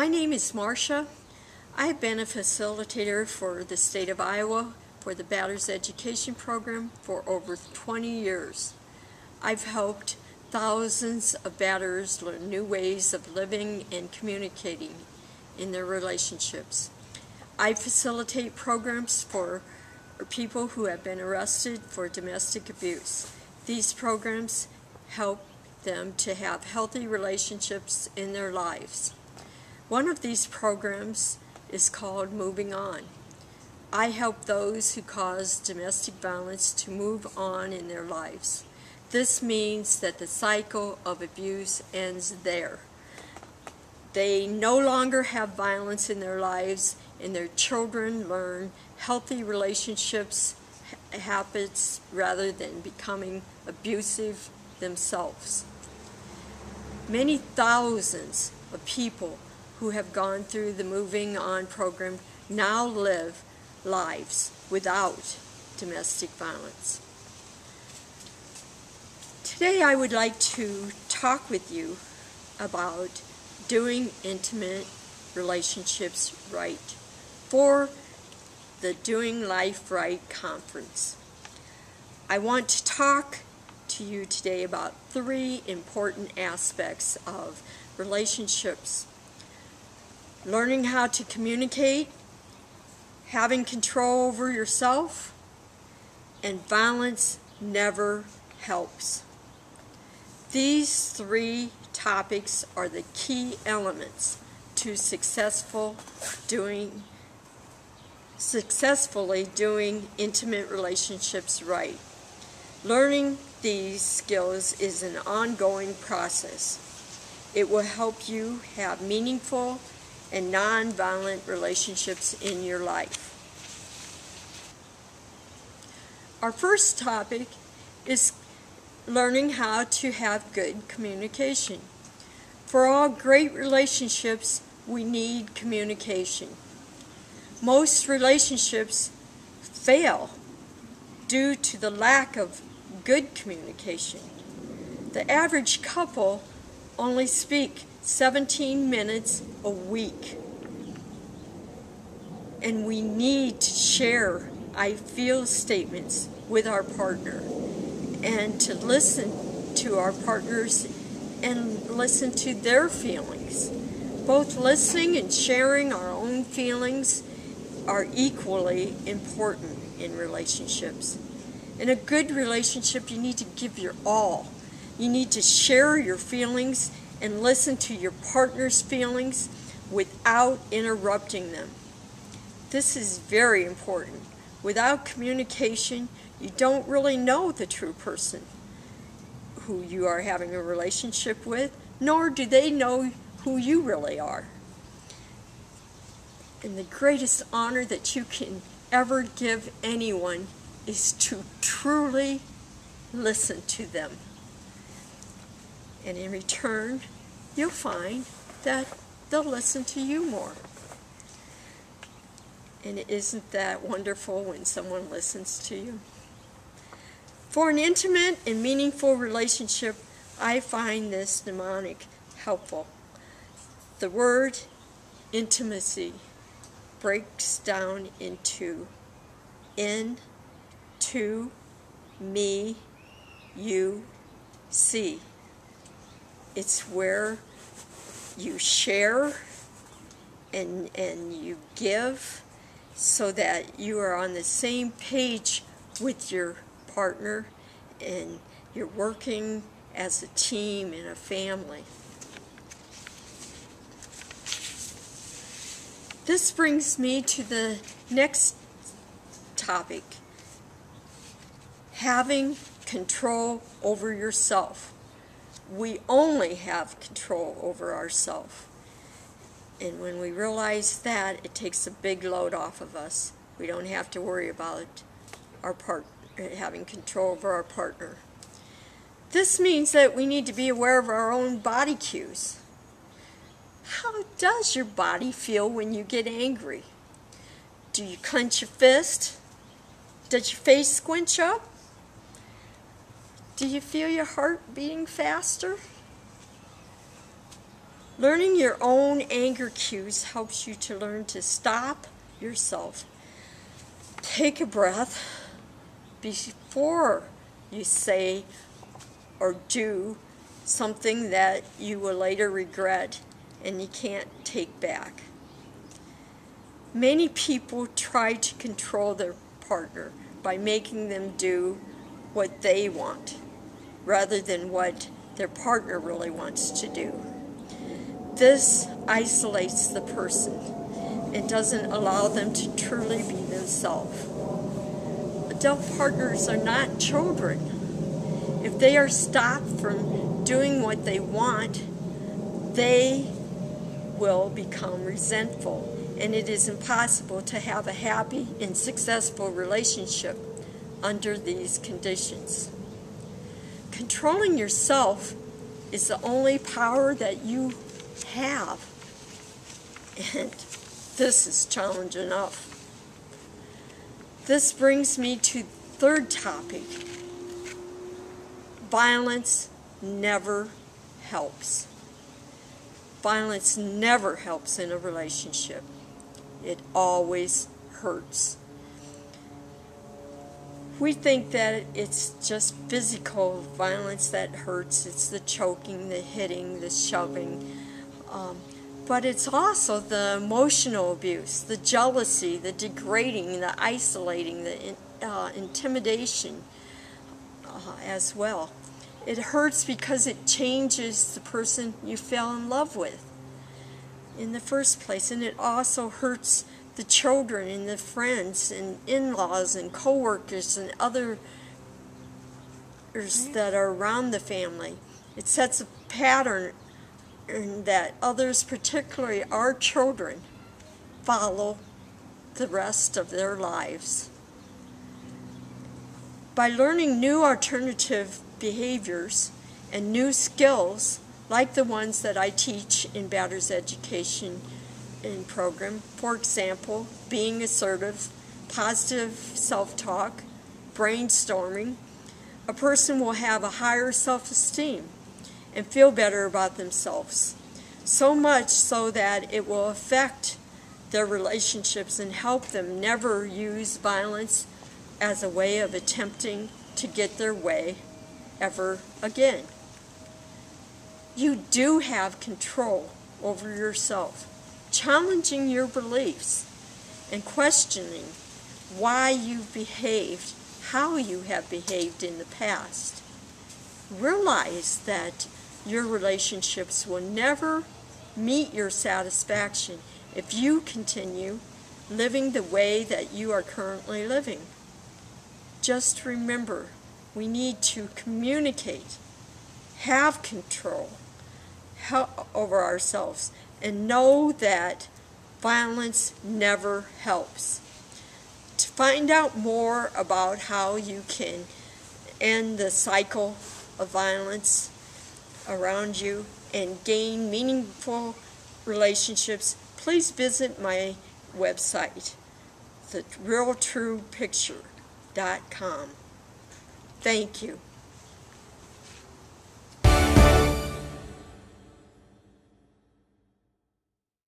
My name is Marsha. I've been a facilitator for the state of Iowa for the Batterers Education Program for over 20 years. I've helped thousands of batterers learn new ways of living and communicating in their relationships. I facilitate programs for people who have been arrested for domestic abuse. These programs help them to have healthy relationships in their lives. One of these programs is called Moving On. I help those who cause domestic violence to move on in their lives. This means that the cycle of abuse ends there. They no longer have violence in their lives, and their children learn healthy relationships habits rather than becoming abusive themselves. Many thousands of people who have gone through the Moving On program now live lives without domestic violence. Today I would like to talk with you about doing intimate relationships right for the Doing Life Right conference. I want to talk to you today about 3 important aspects of relationships: learning how to communicate, having control over yourself, and violence never helps. These 3 topics are the key elements to successfully doing intimate relationships right. Learning these skills is an ongoing process. It will help you have meaningful and non-violent relationships in your life. Our first topic is learning how to have good communication. For all great relationships, we need communication. Most relationships fail due to the lack of good communication. The average couple only speak 17 minutes a week. And we need to share I feel statements with our partner and to listen to our partners and listen to their feelings. Both listening and sharing our own feelings are equally important in relationships. In a good relationship, you need to give your all. You need to share your feelings and listen to your partner's feelings without interrupting them. This is very important. Without communication, you don't really know the true person who you are having a relationship with, nor do they know who you really are. And the greatest honor that you can ever give anyone is to truly listen to them. And in return, you'll find that they'll listen to you more. And isn't that wonderful when someone listens to you? For an intimate and meaningful relationship, I find this mnemonic helpful. The word intimacy breaks down into in, to, me, you, see. It's where you share and you give so that you are on the same page with your partner and you're working as a team in a family. This brings me to the next topic: having control over yourself. We only have control over ourselves. And when we realize that, it takes a big load off of us. We don't have to worry about having control over our partner. This means that we need to be aware of our own body cues. How does your body feel when you get angry? Do you clench your fist? Does your face squinch up? Do you feel your heart beating faster? Learning your own anger cues helps you to learn to stop yourself. Take a breath before you say or do something that you will later regret and you can't take back. Many people try to control their partner by making them do what they want rather than what their partner really wants to do. This isolates the person and doesn't allow them to truly be themselves. Adult partners are not children. If they are stopped from doing what they want, they will become resentful, and it is impossible to have a happy and successful relationship under these conditions. Controlling yourself is the only power that you have, and this is challenge enough. This brings me to the third topic. Violence never helps. Violence never helps in a relationship. It always hurts. We think that it's just physical violence that hurts. It's the choking, the hitting, the shoving. But it's also the emotional abuse, the jealousy, the degrading, the isolating, the intimidation as well. It hurts because it changes the person you fell in love with in the first place, and it also hurts the children and the friends and in-laws and co-workers and others that are around the family. It sets a pattern that others, particularly our children, follow the rest of their lives. By learning new alternative behaviors and new skills like the ones that I teach in Batterers Education Program, for example, being assertive, positive self-talk, brainstorming, a person will have a higher self-esteem and feel better about themselves, so much so that it will affect their relationships and help them never use violence as a way of attempting to get their way ever again. You do have control over yourself, challenging your beliefs and questioning why you've behaved, how you have behaved in the past. Realize that your relationships will never meet your satisfaction if you continue living the way that you are currently living. Just remember, we need to communicate, have control over ourselves, and know that violence never helps. To find out more about how you can end the cycle of violence around you and gain meaningful relationships, please visit my website, therealtruepicture.com. Thank you.